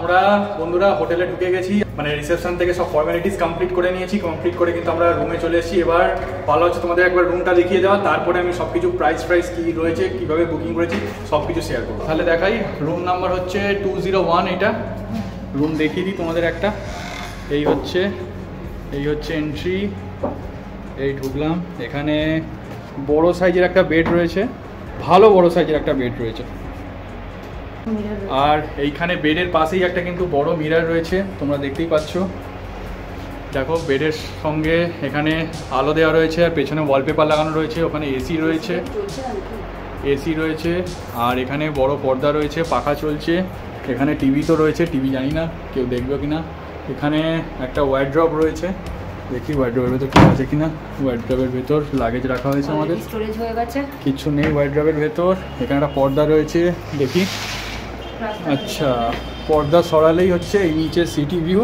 আমরা বন্ধুরা হোটেলে ঢুকে গেছি, মানে রিসেপশন থেকে সব ফর্মালিটিস কমপ্লিট করে নিয়েছি। কমপ্লিট করে কিন্তু আমরা রুমে চলে এসেছি। এবার ভালো হচ্ছে তোমাদের একবার রুমটা দেখিয়ে দেওয়া, তারপরে আমি সব কিছু প্রাইস কী রয়েছে, কীভাবে বুকিং করেছি সব কিছু শেয়ার করবো। তাহলে দেখাই, রুম নাম্বার হচ্ছে 201। এটা রুম দেখিয়ে দিই তোমাদের একটা। এই হচ্ছে এন্ট্রি। এই ঢুকলাম, এখানে বড় সাইজের একটা বেড রয়েছে, ভালো বড় সাইজের একটা বেড রয়েছে। আর এইখানে বেডের পাশেই একটা কিন্তু বড় মিরর রয়েছে, তোমরা দেখতেই পাচ্ছ। দেখো বেডের সঙ্গে এখানে আলো দেওয়া রয়েছে, আর পেছনে ওয়ালপেপার লাগানো রয়েছে। ওখানে এসি রয়েছে, আর এখানে বড় পর্দা রয়েছে, পাখা চলছে। এখানে টিভি তো রয়েছে, টিভি জানি না কেউ দেখবে কিনা। এখানে একটা ওয়ার্ড্রপ রয়েছে, দেখি ওয়ার্ড্রপের ভেতর কি আছে কিনা। ওয়ার্ড্রপের ভেতর লাগেজ রাখা হয়েছে আমাদের, স্টোরেজ হয়ে গেছে, কিছু নেই ওয়ার্ড্রপের ভেতর। এখানে একটা পর্দা রয়েছে, দেখি। আচ্ছা, পর্দা সরালেই হচ্ছে এই নিচে সিটি ভিউ,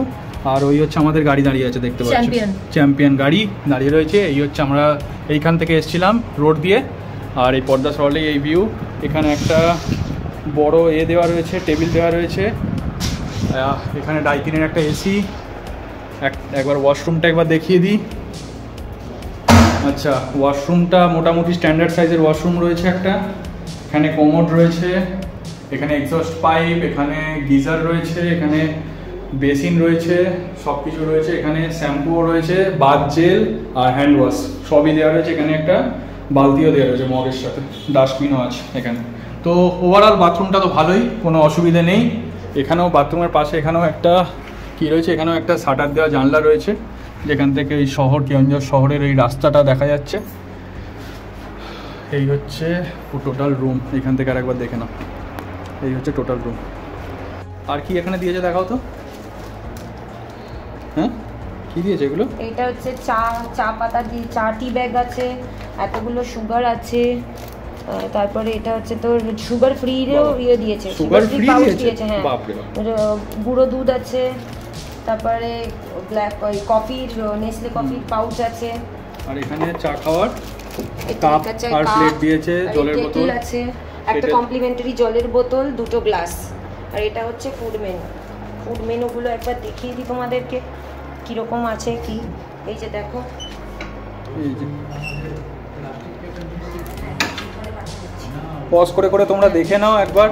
আর ওই হচ্ছে আমাদের গাড়ি দাঁড়িয়ে আছে, দেখতে পাচ্ছি চ্যাম্পিয়ন গাড়ি দাঁড়িয়ে রয়েছে। এই হচ্ছে আমরা এইখান থেকে এসেছিলাম রোড দিয়ে, আর এই পর্দা সরালেই এই ভিউ। এখানে একটা বড় দেওয়া রয়েছে, টেবিল দেওয়া রয়েছে। এখানে ডাইকিনের একটা এসি। একবার ওয়াশরুমটা একবার দেখিয়ে দিই। আচ্ছা, ওয়াশরুমটা মোটামুটি স্ট্যান্ডার্ড সাইজের ওয়াশরুম রয়েছে একটা। এখানে কোমোড রয়েছে, এখানে এক্সস্ট পাইপ, এখানে গিজার রয়েছে, এখানে বেসিন রয়েছে, সব কিছু রয়েছে। এখানে শ্যাম্পুও রয়েছে, বাথ জেল আর হ্যান্ড ওয়াশ সবই দেওয়া রয়েছে। এখানে একটা বালতিও দেওয়া রয়েছে মগের সাথে, ডাস্টবিনও আছে এখানে। তো ওভারঅল বাথরুমটা তো ভালোই, কোনো অসুবিধে নেই। এখানেও বাথরুমের পাশে এখানেও একটা কী রয়েছে, এখানেও একটা শাটার দেওয়া জানলা রয়েছে, যেখান থেকে এই কেওনঝড় শহরের এই রাস্তাটা দেখা যাচ্ছে। এই হচ্ছে টোটাল রুম, এখান থেকে আরেকবার দেখে নাও। এই হচ্ছে টোটাল রুম। আর কি এখানে দিয়েছে দেখাও তো। হ্যাঁ, কি দিয়েছে এগুলো? এটা হচ্ছে চা পাতা দিয়ে চা টি ব্যাগ আছে, এতগুলো সুগার আছে। তারপরে এটা হচ্ছে তোর সুগার ফ্রিরও দিয়েছে, সুগার ফ্রি দিয়েছে। হ্যাঁ, গুঁড়ো দুধ আছে। তারপরে ব্ল্যাক কফির নেসলে কফির পাউচ আছে। আর এখানে চা খাওয়ার কাপ আর প্লেট দিয়েছে, জলের বোতল আছে, একটা কমপ্লিমেন্টারি জলের বোতল, দুটো গ্লাস। আর এটা হচ্ছে ফুড মেনুগুলো একবার দেখিয়ে দিই তোমাদেরকে কিরকম আছে কি। এই যে দেখো, এই যে পজ করে করে তোমরা দেখে নাও, একবার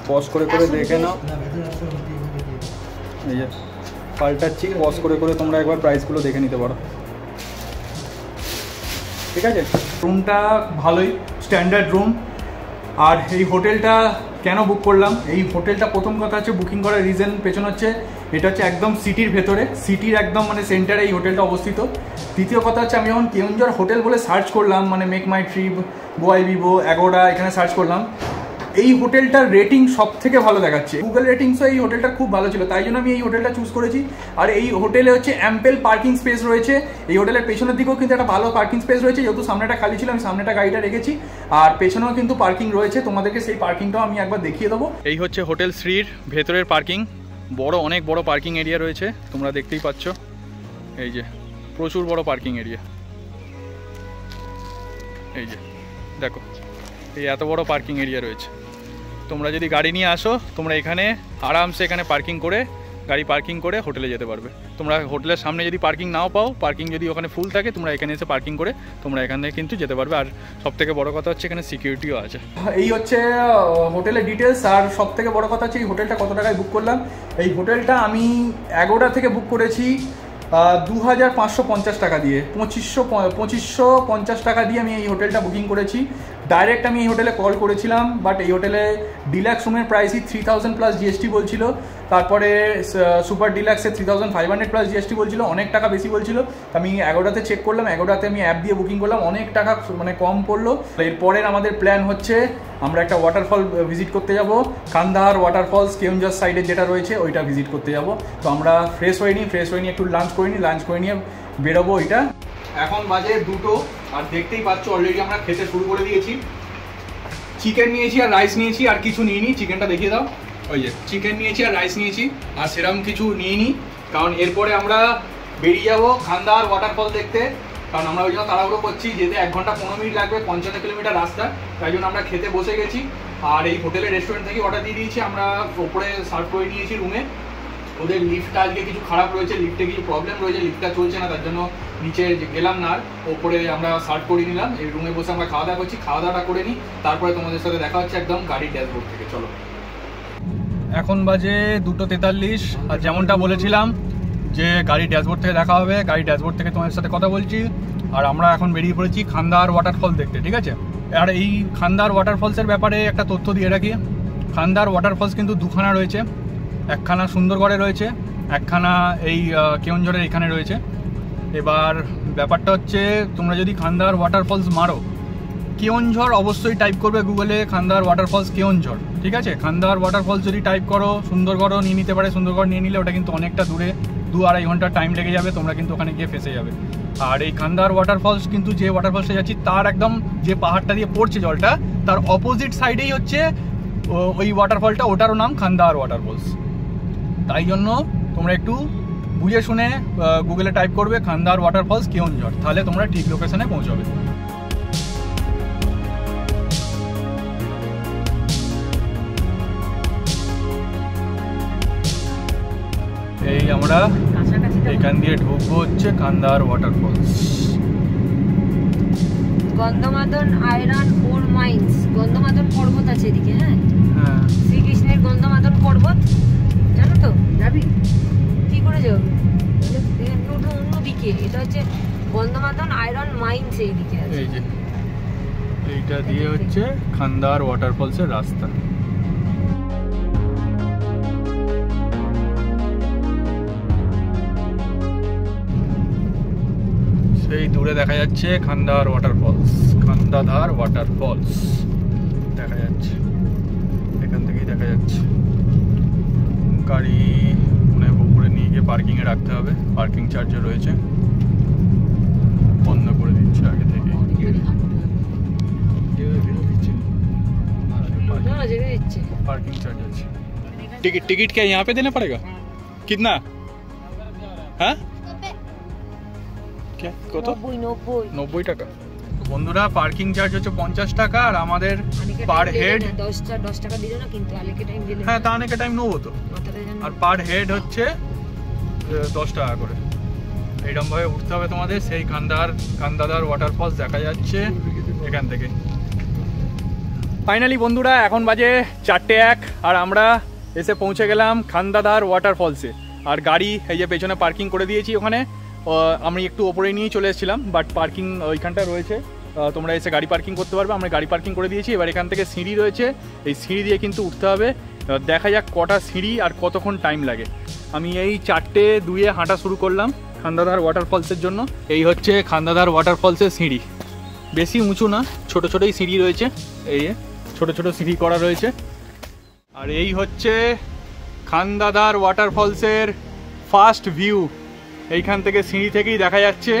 পজ করে করে দেখে নাও। এই যে পাল্টাচ্ছি, পজ করে করে তোমরা একবার প্রাইসগুলো দেখে নিতে পারো। ঠিক আছে, রুমটা ভালোই স্ট্যান্ডার্ড রুম। আর এই হোটেলটা কেন বুক করলাম, এই হোটেলটা প্রথম কথা হচ্ছে বুকিং করার রিজন পেছন হচ্ছে এটা হচ্ছে একদম সিটির ভেতরে, সিটির একদম মানে সেন্টারে এই হোটেলটা অবস্থিত। দ্বিতীয় কথা হচ্ছে আমি যখন কেওনঝড় হোটেল বলে সার্চ করলাম, মানে মেক মাই ট্রিপ, গোয়াই বিবো, অ্যাগোডা, এখানে সার্চ করলাম, এই হোটেলটার রেটিং সব থেকে ভালো দেখাচ্ছে। গুগল রেটিংসও এই হোটেলটা খুব ভালো ছিল, তাই জন্য আমি এই হোটেলটা চুজ করেছি। আর এই হোটেলে হচ্ছে অ্যাম্পেল পার্কিং স্পেস রয়েছে। এই হোটেলের পেছনের দিকেও কিন্তু একটা ভালো পার্কিং স্পেস রয়েছে, যেহেতু সামনেটা খালি ছিল আমি সামনেটা গাড়িটা রেখেছি। আর পেছনেও কিন্তু পার্কিং রয়েছে, তোমাদেরকে সেই পার্কিংটাও আমি একবার দেখিয়ে দেবো। এই হচ্ছে হোটেল শ্রীর ভেতরের পার্কিং, অনেক বড় পার্কিং এরিয়া রয়েছে, তোমরা দেখতেই পাচ্ছ। এই যে প্রচুর বড় পার্কিং এরিয়া, এই যে দেখো, এই এত বড় পার্কিং এরিয়া রয়েছে। তোমরা যদি গাড়ি নিয়ে আসো, তোমরা এখানে আরামসে এখানে গাড়ি পার্কিং করে হোটেলে যেতে পারবে। তোমরা হোটেলের সামনে যদি পার্কিং নাও পাও, পার্কিং যদি ওখানে ফুল থাকে, তোমরা এখানে এসে পার্কিং করে তোমরা এখানে কিন্তু যেতে পারবে। আর সব থেকে বড় কথা হচ্ছে এখানে সিকিউরিটিও আছে। এই হচ্ছে হোটেলের ডিটেলস। আর সব থেকে বড় কথা হচ্ছে এই হোটেলটা কত টাকায় বুক করলাম। এই হোটেলটা আমি অ্যাগোডা থেকে বুক করেছি 2550 টাকা দিয়ে, 2550 টাকা দিয়ে আমি এই হোটেলটা বুকিং করেছি। ডাইরেক্ট আমি এই হোটেলে কল করেছিলাম, বাট এই হোটেলে ডিলাক্স রুমের প্রাইসই 3000 প্লাস জিএসটি বলছিল। তারপরে সুপার ডিলাক্সে 3500 প্লাস জিএসটি বলছিল, অনেক টাকা বেশি বলছিল। আমি অ্যাগোডাতে চেক করলাম, অ্যাগোডাতে আমি অ্যাপ দিয়ে বুকিং করলাম, অনেক টাকা মানে কম পড়লো। এরপরের আমাদের প্ল্যান হচ্ছে আমরা একটা ওয়াটারফল ভিজিট করতে যাব, কান্দাহার ওয়াটারফলস কেওনঝড় সাইডে যেটা রয়েছে ওইটা ভিজিট করতে যাব। তো আমরা ফ্রেশ হয়ে নিই, একটু লাঞ্চ করে নিয়ে বেরোবো। এটা এখন বাজে 2টো, আর দেখতেই পাচ্ছ অলরেডি আমরা খেতে শুরু করে দিয়েছি। চিকেন নিয়েছি আর রাইস নিয়েছি, আর কিছু নিইনি। চিকেনটা দেখিয়ে দাও। ওই যে চিকেন নিয়েছি আর রাইস নিয়েছি, আর সেরকম কিছু নিইনি, কারণ এরপরে আমরা বেরিয়ে যাবো কান্দাহার ওয়াটারফল দেখতে। কারণ আমরা ওই জন্য তাড়াহুড়ো করছি, যেতে 1 ঘন্টা 15 মিনিট লাগবে, 55 কিলোমিটার রাস্তা, তাই জন্য আমরা খেতে বসে গেছি। আর এই হোটেলের রেস্টুরেন্ট থেকে অর্ডার দিয়ে দিয়েছি, আমরা ওপরে সার্ভ করে নিয়েছি রুমে। ওদের লিফটটা আজকে কিছু খারাপ রয়েছে, লিফটে কিছু প্রবলেম রয়েছে, লিফটটা চলছে না, তার জন্য নিচে গেলাম না, আর ওপরে আমরা সার্ভ করে নিলাম। এই রুমে বসে আমরা খাওয়া দাওয়া করছি, খাওয়া দাওয়াটা করে নিই, তারপরে তোমাদের সাথে দেখা হচ্ছে একদম গাড়ির ড্যাশবোর্ড থেকে। চলো, এখন বাজে 2:43, আর যেমনটা বলেছিলাম যে গাড়ির ড্যাশবোর্ড থেকে দেখা হবে, গাড়ির ড্যাশবোর্ড থেকে তোমাদের সাথে কথা বলছি। আর আমরা এখন বেরিয়ে পড়েছি খান্দার ওয়াটারফল দেখতে, ঠিক আছে? আর এই খান্দার ওয়াটারফলসের ব্যাপারে একটা তথ্য দিয়ে রাখি। খান্দার ওয়াটারফলস কিন্তু দুখানা রয়েছে, একখানা সুন্দরগড়ে রয়েছে, একখানা এই কেওনঝড়ের এখানে রয়েছে। এবার ব্যাপারটা হচ্ছে, তোমরা যদি খান্দার ওয়াটারফলস মারো, কেওনঝড় অবশ্যই টাইপ করবে গুগলে, খান্দার ওয়াটারফলস কেওনঝড়, ঠিক আছে? খান্দার ওয়াটারফলস যদি টাইপ করো, সুন্দরগড়ও নিয়ে নিতে পারে, সুন্দরগড় নিয়ে নিলে ওটা কিন্তু অনেকটা দূরে, 2-2.5 ঘন্টা টাইম লেগে যাবে, তোমরা কিন্তু ওখানে গিয়ে ফেসে যাবে। আর এই খান্দার ওয়াটারফলস কিন্তু, যে ওয়াটারফলসে যাচ্ছি তার একদম যে পাহাড়টা দিয়ে পড়ছে জলটা, তার অপোজিট সাইডেই হচ্ছে ওই ওয়াটারফলটা, ওটারও নাম খান্দার ওয়াটারফলস। তাই জন্য তোমরা একটু বুঝে শুনে গুগলে টাইপ করবে খান্দার ওয়াটারফলস কেওনঝড়, তাহলে তোমরা ঠিক লোকেশনে পৌঁছবে। এই আমরা এখান দিয়ে ঢুকবো হচ্ছে Khandar waterfalls. Gandhamadan iron ore mines, Gandhamadan পর্বত আছে এদিকে। হ্যাঁ, শ্রীকৃষ্ণের গন্ধমাদন পর্বত, জানো তো? যাবি কি করে যাবি? অন্যদিকে, এটা হচ্ছে গন্ধমাদন আয়রন মাইন্স, এইদিকে আছে। এই যে এইটা দিয়ে হচ্ছে খান্দার ওয়াটারফলসের রাস্তা। সেই দূরে দেখা যাচ্ছে খান্দার ওয়াটারফলস, খান্দাধার ওয়াটারফলস দেখা যাচ্ছে, এখান থেকেই দেখা যাচ্ছে। গাড়ি মানে উপরে নিয়ে গিয়ে পার্কিংয়ে রাখতে হবে, পার্কিং চার্জও রয়েছে, বন্ধ করে দিচ্ছে আগে থেকে। पार्किंग चार्ज আছে। टिकट क्या यहाँ पे देना पड़ेगा? कितना? हाँ क्या কত? 90 টাকা। বন্ধুরা, পার্কিং চার্জ হচ্ছে 50 টাকা, আর আমাদের পার হেড 10 টাকা দিল না, কিন্তু আলেকে টাইম দিলে। হ্যাঁ, তা অনেক টাইম নেবো তো। আর পার হেড হচ্ছে 10 টাকা করে। এইরকম ভাবে উঠতে হবে তোমাদের। সেই খান্দাদার ওয়াটারফলস দেখা যাচ্ছে এখান থেকে। ফাইনালি বন্ধুরা, এখন বাজে 4:01, আর আমরা এসে পৌঁছে গেলাম খান্দাদার ওয়াটারফলসে। আর গাড়ি এই যে পেছনে পার্কিং করে দিয়েছি ওখানে। আমি একটু ওপরে নিয়েই চলে এসেছিলাম, বাট পার্কিং ওইখানটা রয়েছে, তোমরা এসে গাড়ি পার্কিং করতে পারবে। আমরা গাড়ি পার্কিং করে দিয়েছি। এবার এখান থেকে সিঁড়ি রয়েছে, এই সিঁড়ি দিয়ে কিন্তু উঠতে হবে। দেখা যাক কটা সিঁড়ি আর কতক্ষণ টাইম লাগে। আমি এই 4:02 হাঁটা শুরু করলাম খান্দাদার ওয়াটারফলসের জন্য। এই হচ্ছে খান্দাদার ওয়াটারফলসের সিঁড়ি, বেশি উঁচু না, ছোট ছোটই সিঁড়ি রয়েছে, এই ছোট ছোট সিঁড়ি করা রয়েছে। আর এই হচ্ছে খান্দাদার ওয়াটারফলসের ফার্স্ট ভিউ, এইখান থেকে সিঁড়ি থেকেই দেখা যাচ্ছে।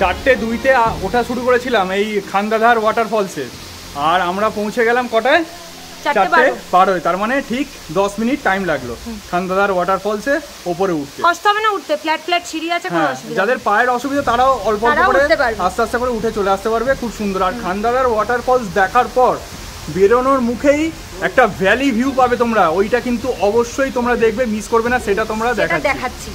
চারটে 2-তে ওঠা শুরু করেছিলাম এই খান্দাধার ওয়াটারফলসে, আর আমরা পৌঁছে গেলাম কটায়? 4:12। তার মানে ঠিক 10 মিনিট টাইম লাগলো খান্দাধার ওয়াটারফলসে ওপরে উঠতে। কষ্ট হবে না উঠতে, ফ্ল্যাট সিঁড়ি আছে, কোনো অসুবিধা। যাদের পায়ের অসুবিধা তারাও অল্প অল্প করে আস্তে আস্তে করে উঠে চলে আসতে পারবে, খুব সুন্দর। আর খান্দাধার ওয়াটারফলস দেখার পর বেরোনোর মুখেই একটা ভ্যালি ভিউ পাবে তোমরা, ওইটা কিন্তু অবশ্যই তোমরা দেখবে, মিস করবে না, সেটা তোমরা দেখাচ্ছি।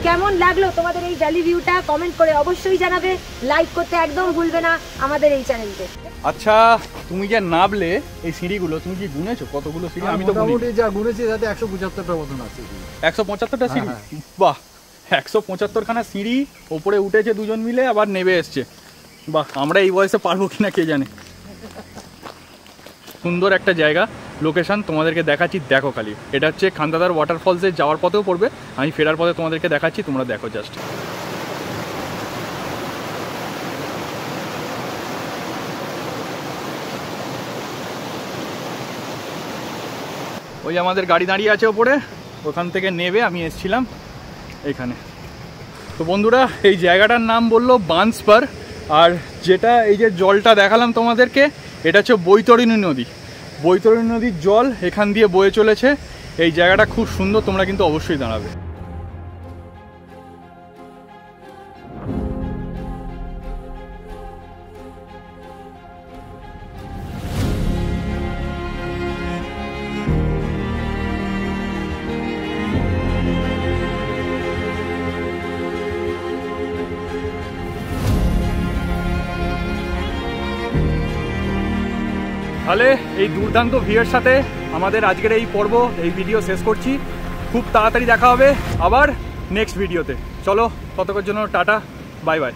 কেমন কেমন লাগলো তোমাদের এই ভ্যালি ভিউটা কমেন্ট করে অবশ্যই জানাবে, লাইক করতে একদম ভুলবে না আমাদের এই চ্যানেলকে। আচ্ছা তুমি যে নামলে এই সিঁড়িগুলো তুমি কি গুনেছো কতগুলো সিঁড়ি? আমি তো মোটামুটি যা গুনেছি তাতে 175টার মতন আছে। 175টা সিঁড়ি? বাহ, 175খানা সিঁড়ি ওপরে উঠেছে দুজন মিলে, আবার নেমে এসছে। বাহ, আমরা এই বয়সে পারবো কিনা কে জানে। সুন্দর একটা জায়গা, লোকেশন তোমাদেরকে দেখাচ্ছি, দেখো খালি। এটা হচ্ছে খান্দাদার ওয়াটারফলসে যাওয়ার পথেও পড়বে, আমি ফেরার পথে তোমাদেরকে দেখাচ্ছি, তোমরা দেখো জাস্ট। ওই আমাদের গাড়ি দাঁড়িয়ে আছে ওপরে, ওখান থেকে নেবে আমি এসছিলাম এখানে। তো বন্ধুরা এই জায়গাটার নাম বললো বান্সপার, আর যেটা এই যে জলটা দেখালাম তোমাদেরকে এটা হচ্ছে বৈতরণী নদী। বৈতরণী নদীর জল এখান দিয়ে বয়ে চলেছে। এই জায়গাটা খুব সুন্দর, তোমরা কিন্তু অবশ্যই দাঁড়াবে। তাহলে এই দুর্দান্ত ভিউয়ের সাথে আমাদের আজকের এই পর্ব, এই ভিডিও শেষ করছি। খুব তাড়াতাড়ি দেখা হবে আবার নেক্সট ভিডিওতে। চলো ততক্ষণের জন্য টাটা, বাই বাই।